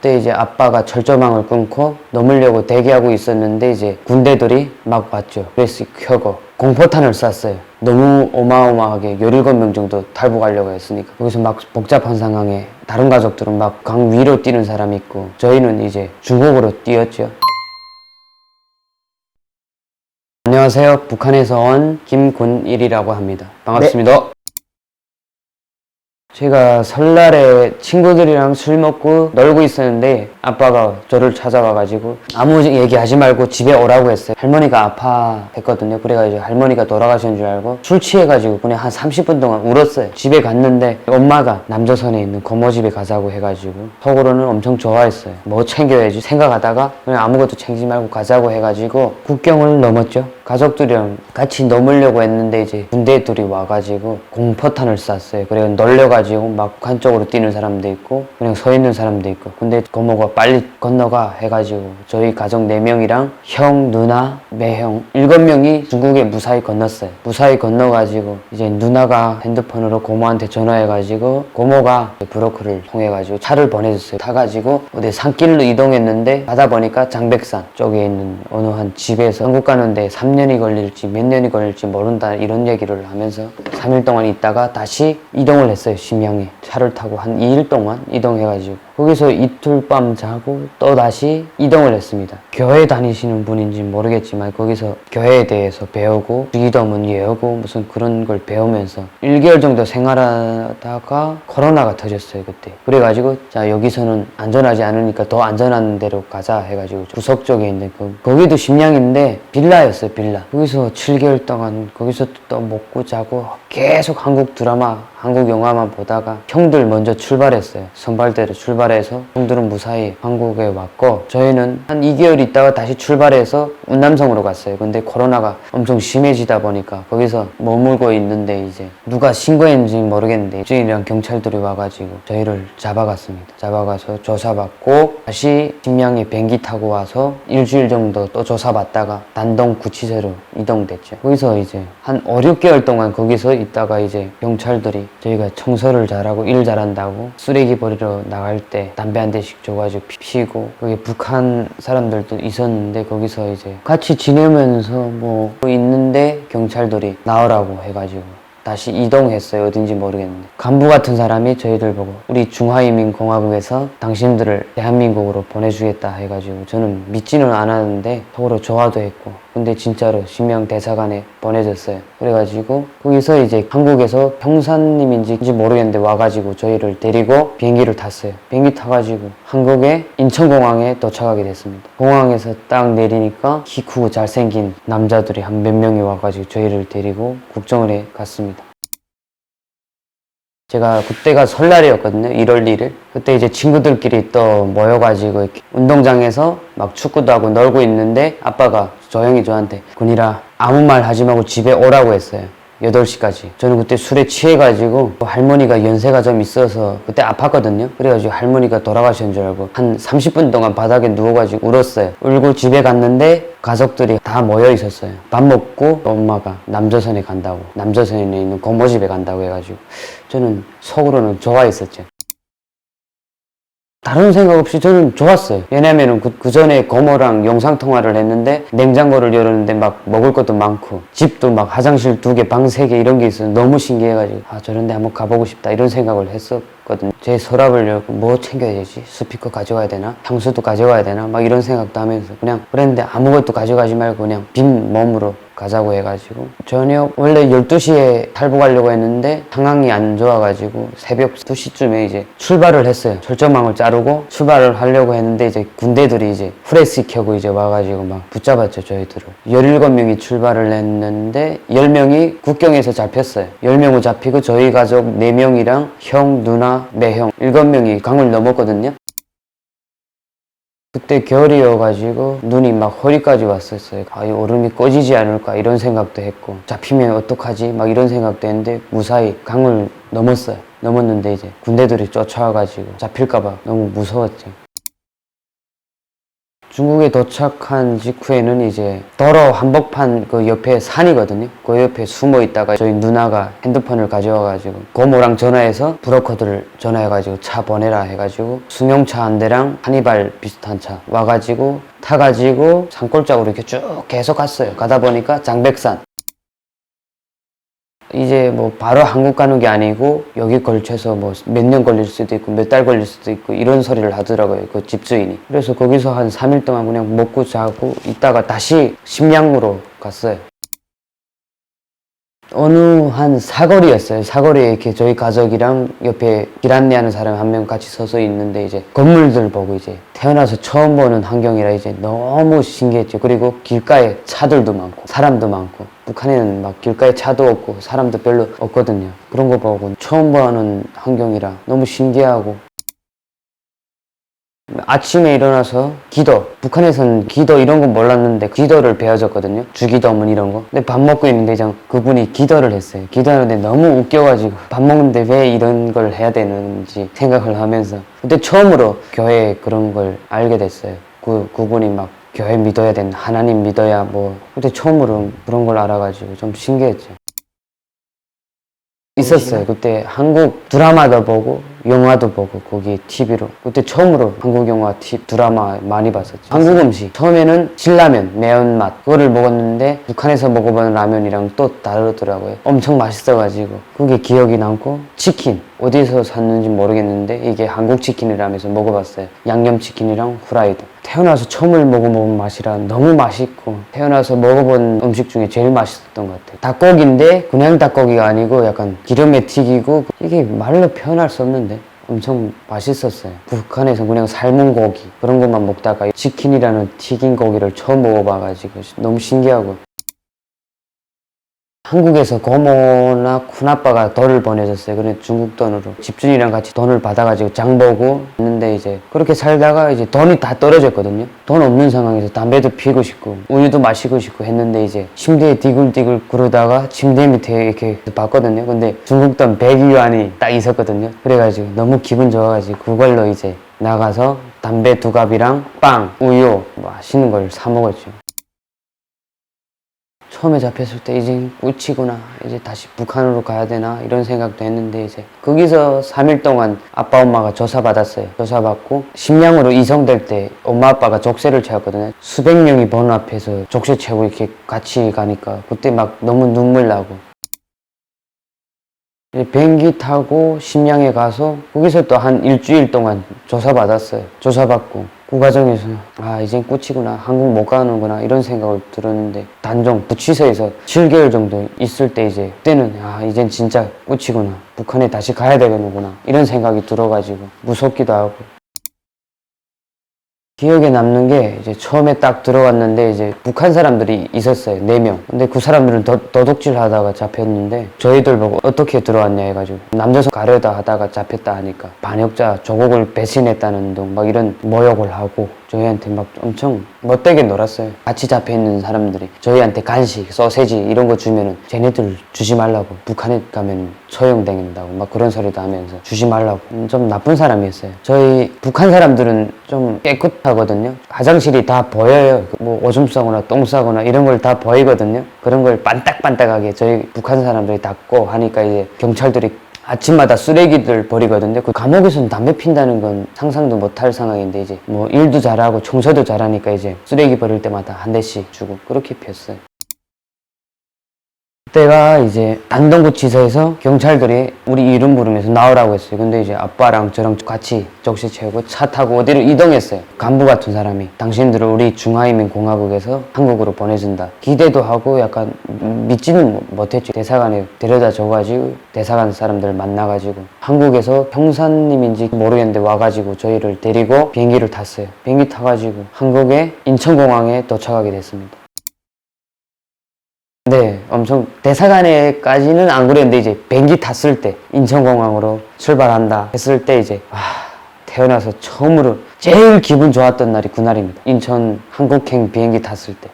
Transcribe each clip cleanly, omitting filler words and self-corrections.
그때 이제 아빠가 철조망을 끊고 넘으려고 대기하고 있었는데 이제 군대들이 막 왔죠. 그래서 켜고 공포탄을 쐈어요. 너무 어마어마하게 17명 정도 탈북하려고 했으니까. 거기서 막 복잡한 상황에 다른 가족들은 막 강 위로 뛰는 사람이 있고 저희는 이제 중국으로 뛰었죠. 안녕하세요. 북한에서 온 김군일이라고 합니다. 반갑습니다. 제가 설날에 친구들이랑 술 먹고 놀고 있었는데 아빠가 저를 찾아와가지고 아무 얘기하지 말고 집에 오라고 했어요. 할머니가 아파했거든요. 그래가지고 할머니가 돌아가신 줄 알고 술 취해가지고 그냥 한 30분 동안 울었어요. 집에 갔는데 엄마가 남조선에 있는 고모 집에 가자고 해가지고 속으로는 엄청 좋아했어요. 뭐 챙겨야지 생각하다가 그냥 아무것도 챙기지 말고 가자고 해가지고 국경을 넘었죠. 가족들이랑 같이 넘으려고 했는데 이제 군대들이 와가지고 공포탄을 쐈어요. 그래서 놀려가지고 막 한쪽으로 뛰는 사람도 있고 그냥 서 있는 사람도 있고 근데 고모가 빨리 건너가 해가지고 저희 가족 4명이랑 형, 누나, 매형 7명이 중국에 무사히 건넜어요. 무사히 건너가지고 이제 누나가 핸드폰으로 고모한테 전화해가지고 고모가 브로커를 통해가지고 차를 보내줬어요. 타가지고 어디 산길로 이동했는데 가다 보니까 장백산 쪽에 있는 어느 한 집에서 한국 가는데 3년이 걸릴지 몇 년이 걸릴지 모른다 이런 얘기를 하면서 3일 동안 있다가 다시 이동을 했어요. 심양에 차를 타고 한 2일 동안 이동해가지고 거기서 이틀 밤 자고 또 다시 이동을 했습니다. 교회 다니시는 분인지 모르겠지만 거기서 교회에 대해서 배우고 주기도문 외우고 무슨 그런 걸 배우면서 1개월 정도 생활하다가 코로나가 터졌어요. 그때 그래가지고 자 여기서는 안전하지 않으니까 더 안전한 데로 가자 해가지고 구석 쪽에 있는 거기도 심양인데 빌라였어요. 빌라. 거기서 7개월 동안 거기서 또 먹고 자고 계속 한국 드라마 한국 영화만 보다가 형들 먼저 출발했어요. 선발대로 출발해서 형들은 무사히 한국에 왔고 저희는 한 2개월 있다가 다시 출발해서 운남성으로 갔어요. 근데 코로나가 엄청 심해지다 보니까 거기서 머물고 있는데 이제 누가 신고했는지 모르겠는데 저희랑 경찰들이 와가지고 저희를 잡아갔습니다. 잡아가서 조사받고 다시 심양에 비행기 타고 와서 일주일 정도 또 조사받다가 단동 구치소로 이동됐죠. 거기서 이제 한 5, 6개월 동안 거기서 있다가 이제 경찰들이 저희가 청소를 잘하고 일 잘한다고 쓰레기 버리러 나갈 때 담배 한 대씩 줘가지고 피우고 거기 북한 사람들도 있었는데 거기서 이제 같이 지내면서 뭐 있는데 경찰들이 나오라고 해가지고 다시 이동했어요. 어딘지 모르겠는데 간부 같은 사람이 저희들 보고 우리 중화인민공화국에서 당신들을 대한민국으로 보내주겠다 해가지고 저는 믿지는 않았는데 속으로 좋아도 했고 근데 진짜로 심양 대사관에 보내줬어요. 그래가지고 거기서 이제 한국에서 형사님인지 모르겠는데 와가지고 저희를 데리고 비행기를 탔어요. 비행기 타가지고 한국의 인천공항에 도착하게 됐습니다. 공항에서 딱 내리니까 키 크고 잘생긴 남자들이 한 몇 명이 와가지고 저희를 데리고 국정원에 갔습니다. 제가 그때가 설날이었거든요. 1월 1일. 그때 이제 친구들끼리 또 모여가지고 이렇게 운동장에서 막 축구도 하고 놀고 있는데 아빠가 조용히 저한테 군이라 아무 말 하지 말고 집에 오라고 했어요. 8시까지. 저는 그때 술에 취해가지고 할머니가 연세가 좀 있어서 그때 아팠거든요. 그래가지고 할머니가 돌아가신 줄 알고 한 30분 동안 바닥에 누워가지고 울었어요. 울고 집에 갔는데 가족들이 다 모여 있었어요. 밥 먹고 엄마가 남조선에 간다고 남조선에 있는 고모 집에 간다고 해가지고 저는 속으로는 좋아했었죠. 다른 생각 없이 저는 좋았어요. 왜냐면은 그 전에 고모랑 영상통화를 했는데 냉장고를 열었는데 막 먹을 것도 많고 집도 막 화장실 2개, 방 3개 이런 게 있어서 너무 신기해가지고 아 저런 데 한번 가보고 싶다 이런 생각을 했었거든요. 제 서랍을 열고 뭐 챙겨야 되지? 스피커 가져가야 되나? 향수도 가져가야 되나? 막 이런 생각도 하면서 그냥 그랬는데 아무것도 가져가지 말고 그냥 빈 몸으로 가자고 해가지고 저녁 원래 12시에 탈북하려고 했는데 상황이 안 좋아가지고 새벽 2시쯤에 이제 출발을 했어요. 철조망을 자르고 출발을 하려고 했는데 이제 군대들이 이제 후레쉬 켜고 이제 와가지고 막 붙잡았죠. 저희들을 17명이 출발을 했는데 10명이 국경에서 잡혔어요. 10명을 잡히고 저희 가족 4명이랑 형, 누나, 매형 7명이 강을 넘었거든요. 그때 겨울이어가지고 눈이 막 허리까지 왔었어요. 아, 이 얼음이 꺼지지 않을까 이런 생각도 했고 잡히면 어떡하지 막 이런 생각도 했는데 무사히 강을 넘었어요. 넘었는데 이제 군대들이 쫓아와가지고 잡힐까봐 너무 무서웠죠. 중국에 도착한 직후에는 이제 도로 한복판 그 옆에 산이거든요. 그 옆에 숨어 있다가 저희 누나가 핸드폰을 가져와가지고 고모랑 전화해서 브로커들 전화해가지고 차 보내라 해가지고 승용차 한 대랑 하니발 비슷한 차 와가지고 타가지고 산골짜기로 이렇게 쭉 계속 갔어요. 가다 보니까 장백산. 이제 뭐 바로 한국 가는 게 아니고 여기 걸쳐서 뭐 몇 년 걸릴 수도 있고 몇 달 걸릴 수도 있고 이런 소리를 하더라고요, 그 집주인이. 그래서 거기서 한 3일 동안 그냥 먹고 자고 있다가 다시 심양으로 갔어요. 어느 한 사거리였어요. 사거리에 이렇게 저희 가족이랑 옆에 길 안내하는 사람 한 명 같이 서서 있는데 이제 건물들 보고 이제 태어나서 처음 보는 환경이라 이제 너무 신기했죠. 그리고 길가에 차들도 많고 사람도 많고, 북한에는 막 길가에 차도 없고 사람도 별로 없거든요. 그런 거 보고 처음 보는 환경이라 너무 신기하고, 아침에 일어나서 기도, 북한에서는 기도 이런 건 몰랐는데 기도를 배워줬거든요. 주기도문 이런 거. 근데 밥 먹고 있는데 그분이 기도를 했어요. 기도하는데 너무 웃겨가지고 밥 먹는데 왜 이런 걸 해야 되는지 생각을 하면서 그때 처음으로 교회에 그런 걸 알게 됐어요. 그분이 막 교회 믿어야 된다, 하나님 믿어야 뭐, 그때 처음으로 그런 걸 알아가지고 좀 신기했죠. 있었어요. 그때 한국 드라마도 보고 영화도 보고 거기 TV로 그때 처음으로 한국 영화 드라마 많이 봤었죠. 한국 음식 처음에는 신라면 매운맛 그거를 먹었는데 북한에서 먹어보는 라면이랑 또 다르더라고요. 엄청 맛있어가지고 그게 기억이 남고, 치킨 어디서 샀는지 모르겠는데 이게 한국 치킨이라면서 먹어봤어요. 양념치킨이랑 후라이드. 태어나서 처음을 먹어본 맛이라 너무 맛있고, 태어나서 먹어본 음식 중에 제일 맛있었던 것 같아요. 닭고기인데 그냥 닭고기가 아니고 약간 기름에 튀기고, 이게 말로 표현할 수 없는데 엄청 맛있었어요. 북한에서 그냥 삶은 고기 그런 것만 먹다가 치킨이라는 튀긴 고기를 처음 먹어봐가지고 너무 신기하고, 한국에서 고모나 큰아빠가 돈을 보내줬어요. 그래 중국 돈으로 집주인이랑 같이 돈을 받아가지고 장 보고 했는데 이제 그렇게 살다가 이제 돈이 다 떨어졌거든요. 돈 없는 상황에서 담배도 피우고 싶고 우유도 마시고 싶고 했는데 이제 침대에 디굴디굴 그러다가 침대 밑에 이렇게 봤거든요. 근데 중국 돈 100위안이 딱 있었거든요. 그래가지고 너무 기분 좋아가지고 그걸로 이제 나가서 담배 2갑이랑 빵, 우유 맛있는 걸 사 먹었죠. 처음에 잡혔을 때 이제 끝이구나, 이제 다시 북한으로 가야 되나 이런 생각도 했는데 이제 거기서 3일 동안 아빠 엄마가 조사받았어요. 조사받고 심양으로 이송될 때 엄마 아빠가 족쇄를 채웠거든요. 수백 명이 보는 앞에서 족쇄 채우고 이렇게 같이 가니까 그때 막 너무 눈물 나고, 비행기 타고 심양에 가서 거기서 또 한 일주일 동안 조사받았어요. 조사받고 그 과정에서 이젠 끝이구나, 한국 못 가는구나 이런 생각을 들었는데, 단종 부치소에서 7개월 정도 있을 때 이제 그때는 이젠 진짜 끝이구나, 북한에 다시 가야 되겠구나 이런 생각이 들어가지고 무섭기도 하고. 기억에 남는 게 이제 처음에 딱 들어갔는데 이제 북한 사람들이 있었어요. 4명. 근데 그 사람들은 도둑질 하다가 잡혔는데 저희들 보고 어떻게 들어왔냐 해가지고 남조선 가려다 하다가 잡혔다 하니까 반역자 조국을 배신했다는 등 막 이런 모욕을 하고 저희한테 막 엄청 못되게 놀았어요. 같이 잡혀있는 사람들이 저희한테 간식, 소세지 이런 거 주면은 쟤네들 주지 말라고, 북한에 가면 처형당한다고 막 그런 소리도 하면서 주지 말라고. 좀 나쁜 사람이었어요. 저희 북한 사람들은 좀 깨끗하거든요. 화장실이 다 보여요. 뭐 오줌 싸거나 똥 싸거나 이런 걸 다 보이거든요. 그런 걸 반딱반딱하게 저희 북한 사람들이 닦고 하니까 이제 경찰들이 아침마다 쓰레기들 버리거든요. 그 감옥에서는 담배 핀다는 건 상상도 못할 상황인데 이제 뭐 일도 잘하고 청소도 잘하니까 이제 쓰레기 버릴 때마다 한 대씩 주고 그렇게 피웠어요. 그때가 이제 단동구치소에서 경찰들이 우리 이름 부르면서 나오라고 했어요. 근데 이제 아빠랑 저랑 같이 족쇄 채우고 차 타고 어디로 이동했어요. 간부 같은 사람이 당신들을 우리 중화인민공화국에서 한국으로 보내준다. 기대도 하고 약간 믿지는 못했죠. 대사관에 데려다 줘가지고 대사관 사람들 만나가지고 한국에서 형사님인지 모르겠는데 와가지고 저희를 데리고 비행기를 탔어요. 비행기 타가지고 한국의 인천공항에 도착하게 됐습니다. 네, 엄청 대사관에까지는 안 그랬는데 이제 비행기 탔을 때 인천공항으로 출발한다 했을 때 이제 태어나서 처음으로 제일 기분 좋았던 날이 그날입니다. 인천 한국행 비행기 탔을 때.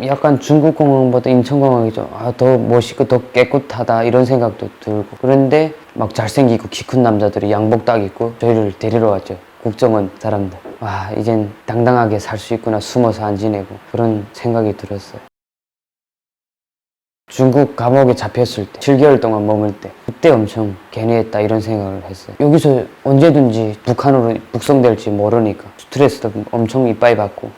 약간 중국공항보다 인천공항이 좀 더 멋있고 더 깨끗하다 이런 생각도 들고, 그런데 막 잘생기고 키 큰 남자들이 양복 딱 입고 저희를 데리러 왔죠. 국정원 사람들. 와, 이젠 당당하게 살 수 있구나, 숨어서 안 지내고. 그런 생각이 들었어요. 중국 감옥에 잡혔을 때 7개월 동안 머물 때 그때 엄청 괜히 했다 이런 생각을 했어요. 여기서 언제든지 북한으로 북송될지 모르니까 스트레스도 엄청 이빠이 받고